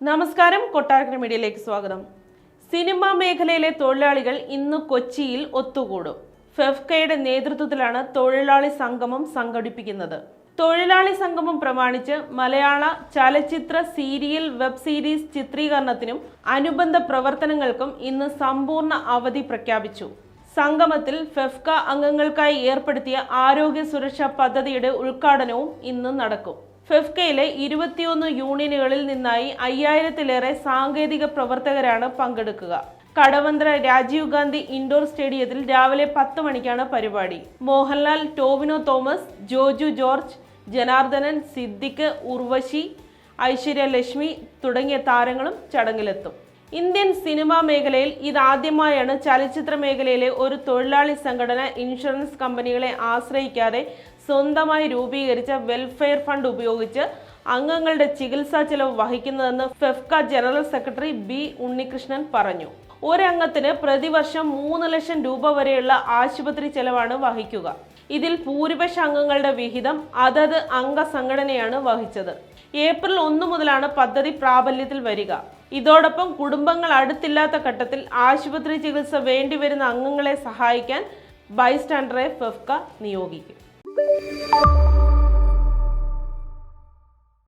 നമസ്കാരം, കൊട്ടാരക്കര മീഡിയയിലേക്ക് സ്വാഗതം. സിനിമാ മേഖലയിലെ തൊഴിലാളികൾ ഇന്ന് കൊച്ചിയിൽ ഒത്തുകൂടും. ഫെഫ്കയുടെ നേതൃത്വത്തിലാണ് തൊഴിലാളി സംഗമം സംഘടിപ്പിക്കുന്നത്. തൊഴിലാളി സംഗമം പ്രമാണിച്ച് മലയാള ചലച്ചിത്ര, സീരിയൽ, വെബ് സീരീസ് ചിത്രീകരണത്തിനും അനുബന്ധ പ്രവർത്തനങ്ങൾക്കും ഇന്ന് സമ്പൂർണ്ണ അവധി പ്രഖ്യാപിച്ചു. സംഗമത്തിൽ ഫെഫ്ക അംഗങ്ങൾക്കായി ഏർപ്പെടുത്തിയ ആരോഗ്യ സുരക്ഷാ പദ്ധതിയുടെ ഉദ്ഘാടനവും ഇന്ന് നടക്കും. ഫെഫ്കയിലെ 21 യൂണിയനുകളിൽ നിന്നായി 5000-ലേറെ സാങ്കേതിക പ്രവർത്തകരാണ് പങ്കെടുക്കുക. കടവന്ത്ര രാജീവ് ഗാന്ധി ഇൻഡോർ സ്റ്റേഡിയത്തിൽ രാവിലെ 10 മണിക്കാണ് പരിപാടി. മോഹൻലാൽ, ടോവിനോ തോമസ്, ജോജു ജോർജ്, ജനാർദ്ദനൻ, സിദ്ദിഖ്, ഉർവശി, ഐശ്വര്യ ലക്ഷ്മി തുടങ്ങിയ താരങ്ങളും ചടങ്ങിലെത്തും. ഇന്ത്യൻ സിനിമാ മേഖലയിൽ ഇതാദ്യമായാണ് ചലച്ചിത്ര മേഖലയിലെ ഒരു തൊഴിലാളി സംഘടന ഇൻഷുറൻസ് കമ്പനികളെ ആശ്രയിക്കാതെ സ്വന്തമായി രൂപീകരിച്ച വെൽഫെയർ ഫണ്ട് ഉപയോഗിച്ച് അംഗങ്ങളുടെ ചികിത്സാ ചെലവ് വഹിക്കുന്നതെന്ന് FEFKA general secretary B Unnikrishnan പറഞ്ഞു. ഒരംഗത്തിന് പ്രതിവർഷം 3 ലക്ഷം രൂപ വരെയുള്ള ആശുപത്രി ചെലവാണ് വഹിക്കുക. ഇതിൽ ഭൂരിപക്ഷ അംഗങ്ങളുടെ വിഹിതം അതത് അംഗ സംഘടനയാണ് വഹിച്ചത്. ഏപ്രിൽ 1 മുതലാണ് പദ്ധതി പ്രാബല്യത്തിൽ വരിക. ഇതോടൊപ്പം കുടുംബങ്ങൾ അടുത്തില്ലാത്ത ഘട്ടത്തിൽ ആശുപത്രി ചികിത്സ വേണ്ടിവരുന്ന അംഗങ്ങളെ സഹായിക്കാൻ ബൈസ്റ്റാൻഡറെ ഫെഫ്ക നിയോഗിക്കും.